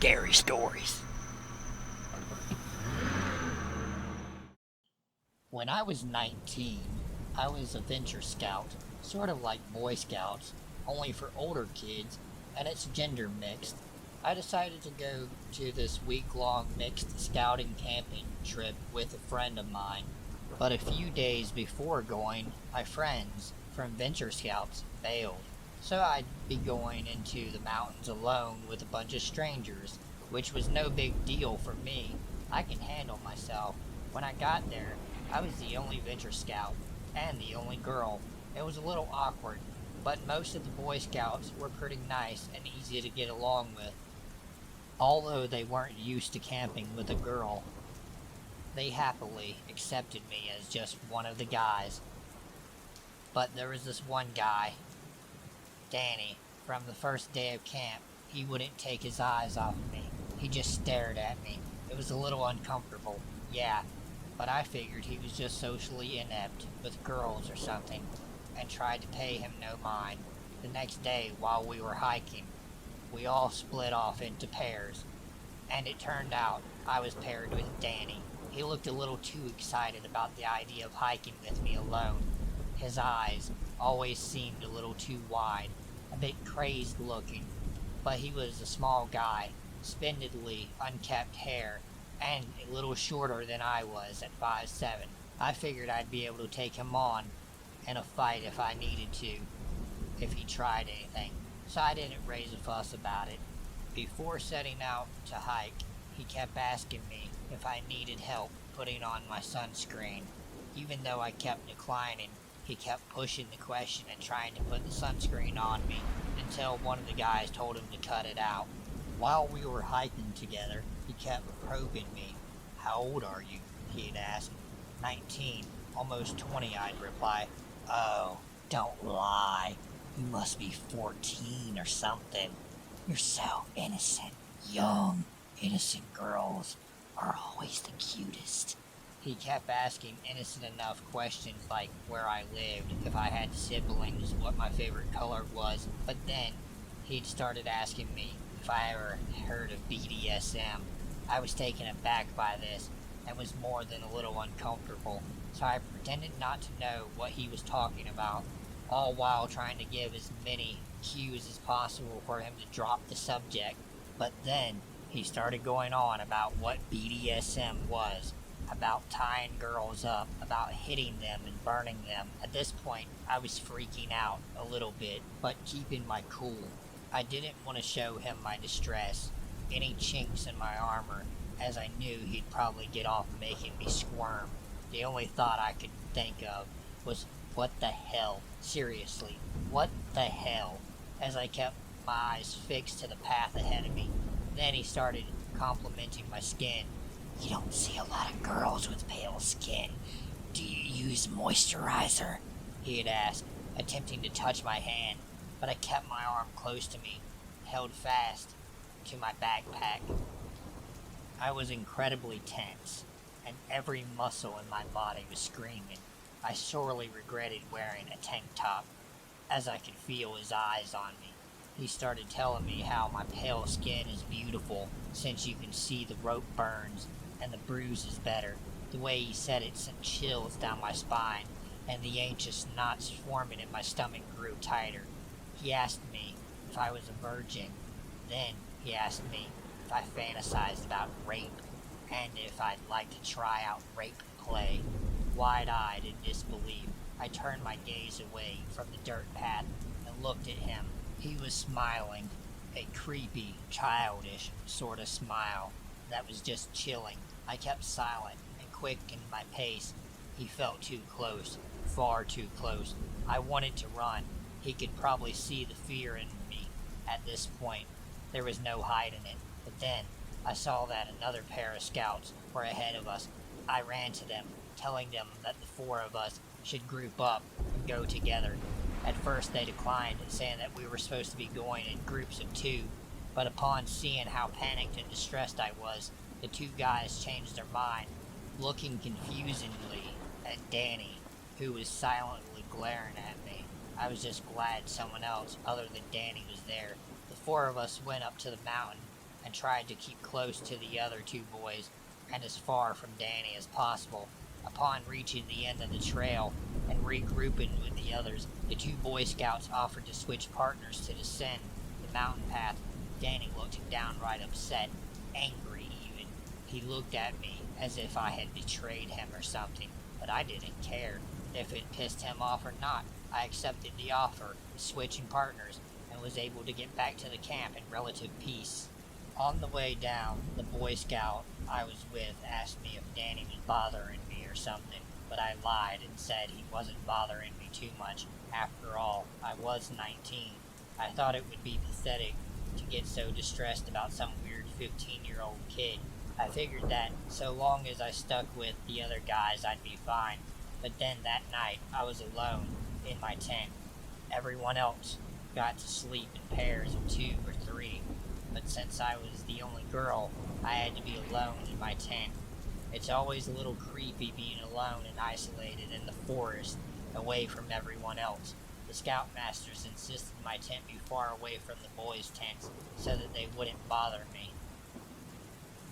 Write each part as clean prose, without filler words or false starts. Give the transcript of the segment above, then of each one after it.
scary stories. When I was 19, I was a venture scout, sort of like Boy Scouts, only for older kids, and it's gender mixed. I decided to go to this week-long mixed scouting camping trip with a friend of mine. But a few days before going, my friends from Venture Scouts bailed. So I'd be going into the mountains alone with a bunch of strangers, which was no big deal for me. I can handle myself. When I got there, I was the only Venture Scout, and the only girl. It was a little awkward, but most of the Boy Scouts were pretty nice and easy to get along with. Although they weren't used to camping with a girl, they happily accepted me as just one of the guys. But there was this one guy, Danny. From the first day of camp, he wouldn't take his eyes off of me. He just stared at me. It was a little uncomfortable, yeah, but I figured he was just socially inept with girls or something, and tried to pay him no mind. The next day, while we were hiking, we all split off into pairs, and it turned out I was paired with Danny. He looked a little too excited about the idea of hiking with me alone. His eyes always seemed a little too wide, a bit crazed looking, but he was a small guy, spindly, unkempt hair, and a little shorter than I was at 5'7". I figured I'd be able to take him on in a fight if I needed to, if he tried anything, so I didn't raise a fuss about it. Before setting out to hike, he kept asking me if I needed help putting on my sunscreen. Even though I kept declining, he kept pushing the question and trying to put the sunscreen on me until one of the guys told him to cut it out. While we were hiking together, he kept probing me. "How old are you?" he'd ask. 19, almost 20, I'd reply. "Oh, don't lie. You must be 14 or something. You're so innocent. Young, innocent girls are always the cutest." He kept asking innocent enough questions like where I lived, if I had siblings, what my favorite color was, but then he'd started asking me if I ever heard of BDSM. I was taken aback by this and was more than a little uncomfortable, so I pretended not to know what he was talking about, all while trying to give as many cues as possible for him to drop the subject. But then he started going on about what BDSM was, about tying girls up, about hitting them and burning them. At this point, I was freaking out a little bit, but keeping my cool. I didn't want to show him my distress, any chinks in my armor, as I knew he'd probably get off making me squirm. The only thought I could think of was, what the hell? Seriously, what the hell? As I kept my eyes fixed to the path ahead of me. Then he started complimenting my skin. "You don't see a lot of girls with pale skin. Do you use moisturizer?" he had asked, attempting to touch my hand, but I kept my arm close to me, held fast to my backpack. I was incredibly tense, and every muscle in my body was screaming. I sorely regretted wearing a tank top, as I could feel his eyes on me. He started telling me how my pale skin is beautiful, since you can see the rope burns and the bruises better. The way he said it sent chills down my spine, and the anxious knots forming in my stomach grew tighter. He asked me if I was a virgin. Then he asked me if I fantasized about rape, and if I'd like to try out rape play. Wide-eyed in disbelief, I turned my gaze away from the dirt path and looked at him. He was smiling, a creepy, childish sort of smile that was just chilling. I kept silent and quickened my pace. He felt too close, far too close. I wanted to run. He could probably see the fear in me at this point. There was no hiding it. But then I saw that another pair of scouts were ahead of us. I ran to them, telling them that the four of us should group up and go together. At first they declined, saying that we were supposed to be going in groups of 2, but upon seeing how panicked and distressed I was, the 2 guys changed their mind, looking confusingly at Danny, who was silently glaring at me. I was just glad someone else other than Danny was there. The 4 of us went up to the mountain and tried to keep close to the other two boys and as far from Danny as possible. Upon reaching the end of the trail and regrouping with the others, the two Boy Scouts offered to switch partners to descend the mountain path. Danny looked downright upset, angry even. He looked at me as if I had betrayed him or something, but I didn't care if it pissed him off or not. I accepted the offer of switching partners and was able to get back to the camp in relative peace. On the way down, the Boy Scout I was with asked me if Danny was bothering me or something, but I lied and said he wasn't bothering me too much. After all, I was 19. I thought it would be pathetic to get so distressed about some weird 15-year-old kid. I figured that so long as I stuck with the other guys, I'd be fine. But then that night, I was alone in my tent. Everyone else got to sleep in pairs of 2 or 3. But since I was the only girl, I had to be alone in my tent. It's always a little creepy being alone and isolated in the forest, away from everyone else. The scoutmasters insisted my tent be far away from the boys' tents so that they wouldn't bother me.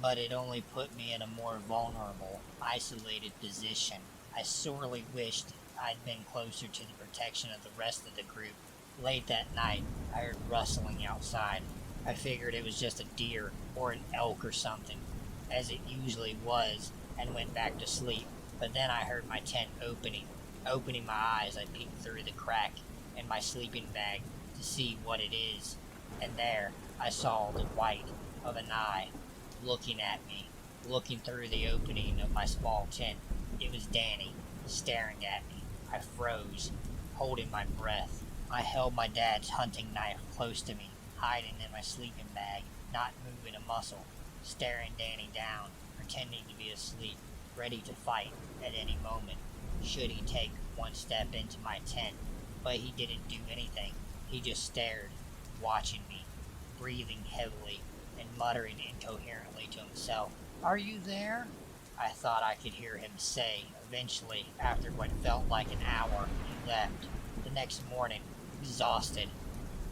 But it only put me in a more vulnerable, isolated position. I sorely wished I'd been closer to the protection of the rest of the group. Late that night, I heard rustling outside. I figured it was just a deer or an elk or something, as it usually was, and went back to sleep. But then I heard my tent opening. Opening my eyes, I peeked through the crack in my sleeping bag to see what it is, and there I saw the white of an eye looking at me, looking through the opening of my small tent. It was Danny, staring at me. I froze, holding my breath. I held my dad's hunting knife close to me, hiding in my sleeping bag, not moving a muscle, staring Danny down, pretending to be asleep, ready to fight at any moment, should he take one step into my tent. But he didn't do anything. He just stared, watching me, breathing heavily, and muttering incoherently to himself. "Are you there?" I thought I could hear him say. Eventually, after what felt like an hour, he left. The next morning, exhausted,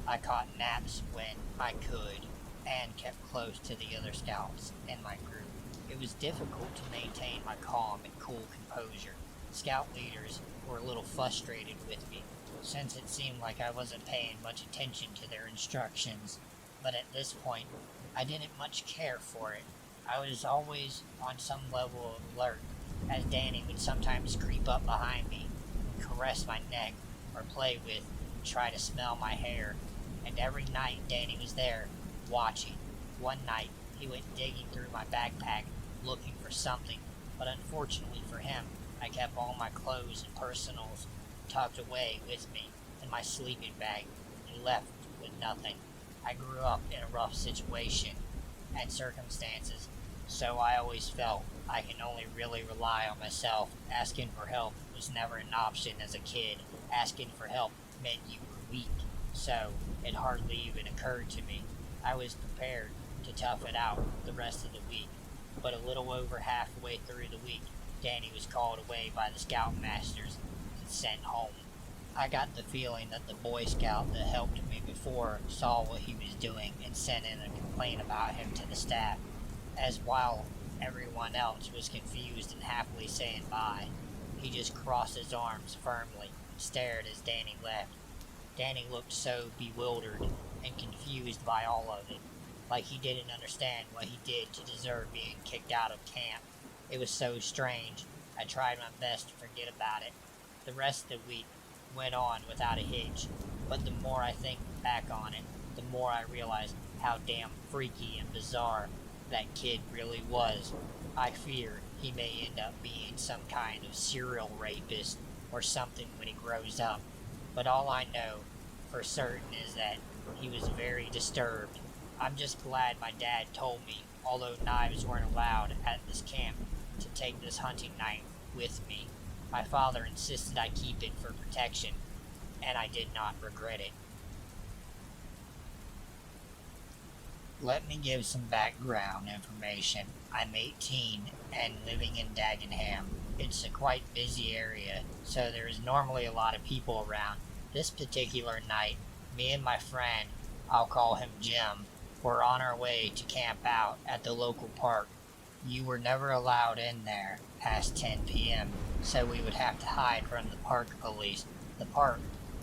I caught naps when I could, and kept close to the other scouts in my group. It was difficult to maintain my calm and cool composure. Scout leaders were a little frustrated with me, since it seemed like I wasn't paying much attention to their instructions. But at this point, I didn't much care for it. I was always on some level of alert, as Danny would sometimes creep up behind me, caress my neck, or play with and try to smell my hair. And every night Danny was there, watching. One night, he went digging through my backpack, looking for something, but unfortunately for him, I kept all my clothes and personals tucked away with me in my sleeping bag, and left with nothing. I grew up in a rough situation and circumstances, so I always felt I can only really rely on myself. Asking for help was never an option as a kid. Asking for help meant you were weak, so it hardly even occurred to me. I was prepared to tough it out the rest of the week, but a little over halfway through the week, Danny was called away by the scoutmasters and sent home. I got the feeling that the Boy Scout that helped me before saw what he was doing and sent in a complaint about him to the staff, as while everyone else was confused and happily saying bye, he just crossed his arms firmly and stared as Danny left. Danny looked so bewildered and confused by all of it, like he didn't understand what he did to deserve being kicked out of camp. It was so strange. I tried my best to forget about it. The rest of the week went on without a hitch, but the more I think back on it, the more I realize how damn freaky and bizarre that kid really was. I fear he may end up being some kind of serial rapist or something when he grows up, but all I know for certain is that he was very disturbed. I'm just glad my dad told me, although knives weren't allowed at this camp, to take this hunting knife with me. My father insisted I keep it for protection, and I did not regret it. Let me give some background information. I'm 18 and living in Dagenham. It's a quite busy area, so there is normally a lot of people around. This particular night, me and my friend, I'll call him Jim, were on our way to camp out at the local park. You were never allowed in there past 10 p.m., so we would have to hide from the park police. The park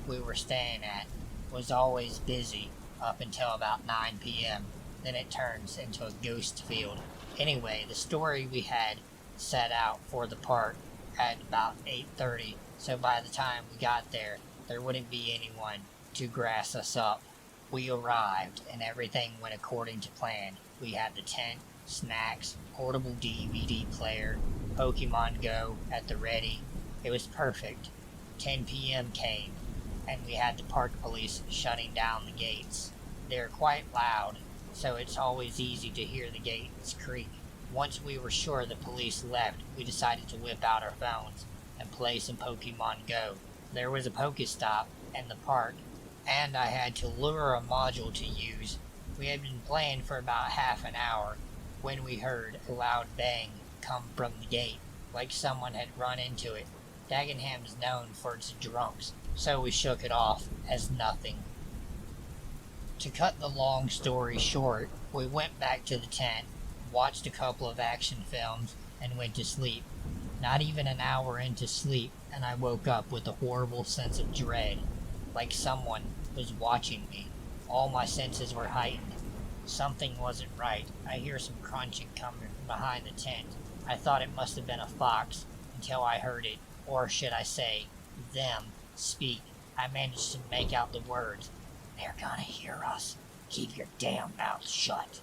we were staying at was always busy up until about 9 p.m. Then it turns into a ghost field. Anyway, the story we had set out for the park at about 8:30, so by the time we got there, there wouldn't be anyone to grass us up. We arrived, and everything went according to plan. We had the tent, snacks, portable DVD player, Pokemon Go at the ready. It was perfect. 10 p.m. came, and we had the park police shutting down the gates. They're quite loud, so it's always easy to hear the gates creak. Once we were sure the police left, we decided to whip out our phones and play some Pokemon Go. There was a Pokestop in the park, and I had to lure a module to use. We had been playing for about half an hour when we heard a loud bang come from the gate, like someone had run into it. Dagenham is known for its drunks, so we shook it off as nothing. To cut the long story short, we went back to the tent, watched a couple of action films, and went to sleep. Not even an hour into sleep, and I woke up with a horrible sense of dread, like someone was watching me. All my senses were heightened. Something wasn't right. I hear some crunching coming from behind the tent. I thought it must have been a fox until I heard it, or should I say, them, speak. I managed to make out the words, "They're gonna hear us. Keep your damn mouth shut."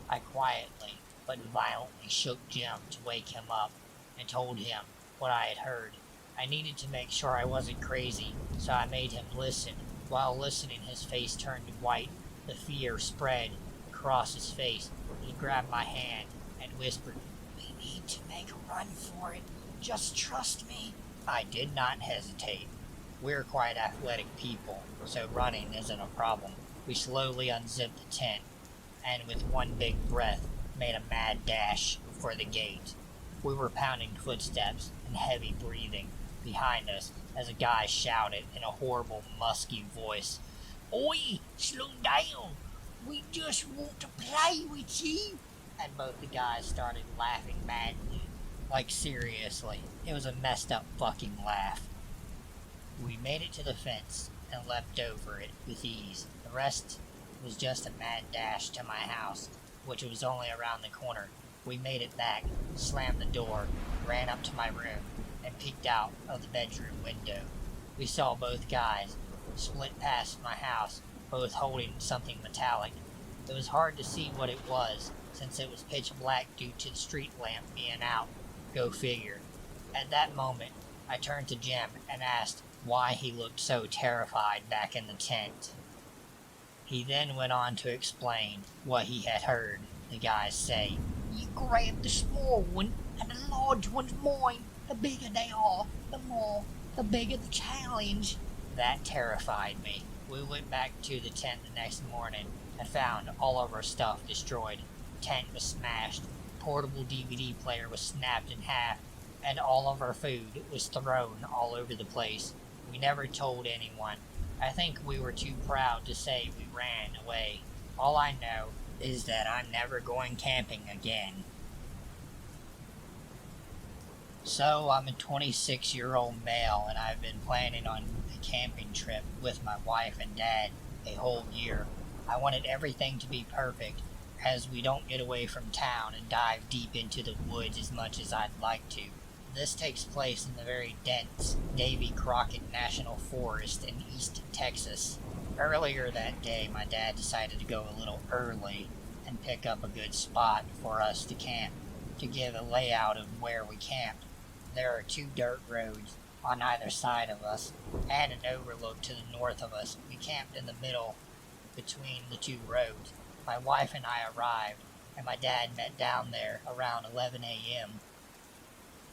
I quietly but violently shook Jim to wake him up and told him what I had heard. I needed to make sure I wasn't crazy, so I made him listen. While listening, his face turned white. The fear spread across his face. He grabbed my hand and whispered, "We need to make a run for it. Just trust me." I did not hesitate. We're quite athletic people, so running isn't a problem. We slowly unzipped the tent, and with one big breath, made a mad dash for the gate. We were pounding footsteps and heavy breathing behind us as a guy shouted in a horrible, musky voice, "Oi, slow down! We just want to play with you!" And both the guys started laughing madly. Like, seriously, it was a messed up fucking laugh. We made it to the fence and leapt over it with ease. The rest was just a mad dash to my house, which was only around the corner. We made it back, slammed the door, ran up to my room, and peeked out of the bedroom window. We saw both guys split past my house, both holding something metallic. It was hard to see what it was, since it was pitch black due to the street lamp being out. Go figure. At that moment, I turned to Jim and asked why he looked so terrified back in the tent. He then went on to explain what he had heard the guys say. "You grab the small one, and the large one's mine. The bigger they are, the bigger the challenge." That terrified me. We went back to the tent the next morning and found all of our stuff destroyed. The tent was smashed, the portable DVD player was snapped in half, and all of our food was thrown all over the place. We never told anyone. I think we were too proud to say we ran away. All I know is that I'm never going camping again. So, I'm a 26-year-old male, and I've been planning on a camping trip with my wife and dad a whole year. I wanted everything to be perfect, as we don't get away from town and dive deep into the woods as much as I'd like to. This takes place in the very dense Davy Crockett National Forest in East Texas. Earlier that day, my dad decided to go a little early and pick up a good spot for us to camp. To give a layout of where we camped, there are 2 dirt roads on either side of us and an overlook to the north of us. We camped in the middle between the 2 roads. My wife and I arrived, and my dad met down there around 11 a.m.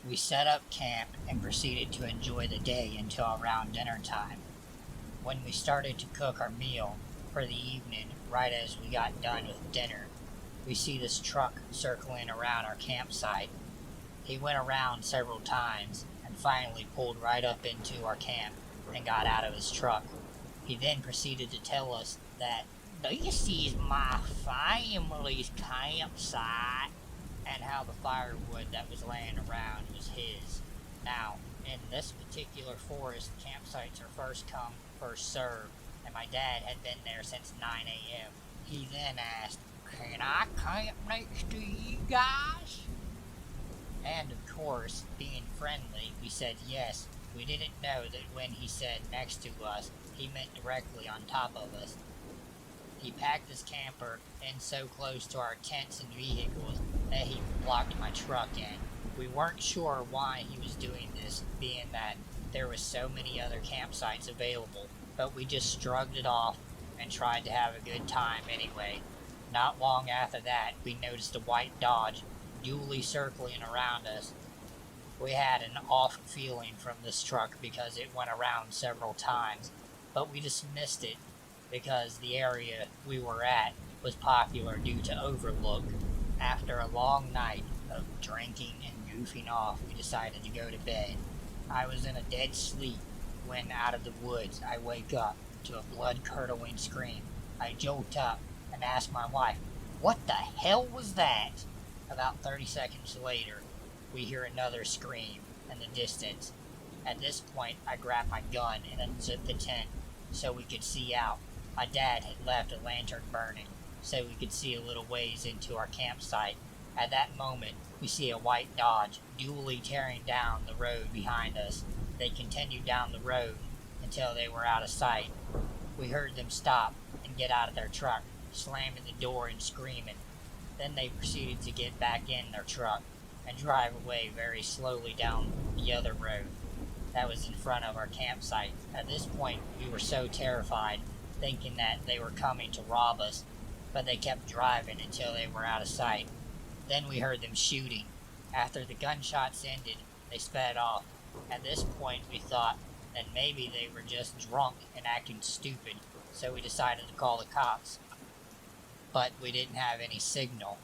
We set up camp and proceeded to enjoy the day until around dinner time. When we started to cook our meal for the evening, right as we got done with dinner, we see this truck circling around our campsite. He went around several times and finally pulled right up into our camp and got out of his truck. He then proceeded to tell us that This is my family's campsite. And how the firewood that was laying around was his. Now, in this particular forest, campsites are first come, first served, and my dad had been there since 9 a.m. He then asked, "Can I camp next to you guys?" And of course, being friendly, we said yes. We didn't know that when he said next to us, he meant directly on top of us. He packed his camper in so close to our tents and vehicles that he blocked my truck in. We weren't sure why he was doing this, being that there was so many other campsites available, but we just shrugged it off and tried to have a good time anyway. Not long after that, we noticed a white Dodge dually circling around us. We had an off feeling from this truck because it went around several times, but we dismissed it because the area we were at was popular due to overlook. After a long night of drinking and goofing off, we decided to go to bed. I was in a dead sleep when out of the woods I wake up to a blood-curdling scream. I jolt up and ask my wife, "What the hell was that?" About 30 seconds later, we hear another scream in the distance. At this point, I grab my gun and unzip the tent so we could see out. My dad had left a lantern burning so we could see a little ways into our campsite. At that moment, we see a white Dodge dually tearing down the road behind us. They continued down the road until they were out of sight. We heard them stop and get out of their truck, slamming the door and screaming. Then they proceeded to get back in their truck and drive away very slowly down the other road that was in front of our campsite. At this point, we were so terrified, thinking that they were coming to rob us, but they kept driving until they were out of sight. Then we heard them shooting. After the gunshots ended, they sped off. At this point, we thought that maybe they were just drunk and acting stupid, so we decided to call the cops. But we didn't have any signal.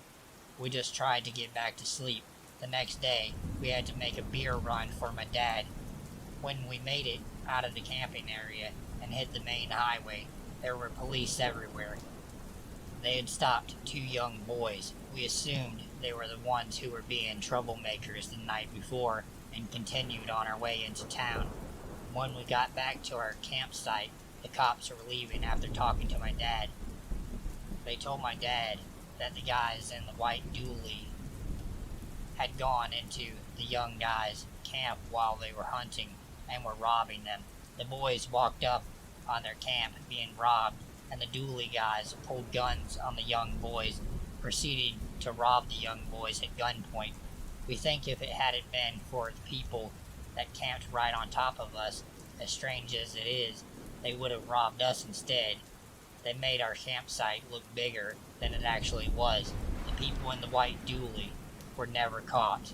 We just tried to get back to sleep. The next day, we had to make a beer run for my dad. When we made it out of the camping area and hit the main highway, there were police everywhere. They had stopped 2 young boys. We assumed they were the ones who were being troublemakers the night before and continued on our way into town. When we got back to our campsite, the cops were leaving after talking to my dad. They told my dad that the guys in the white dually had gone into the young guys' camp while they were hunting and were robbing them. The boys walked up on their camp being robbed, and the dually guys pulled guns on the young boys, proceeding to rob the young boys at gunpoint. We think if it hadn't been for the people that camped right on top of us, as strange as it is, they would have robbed us instead. They made our campsite look bigger than it actually was. The people in the white dually were never caught.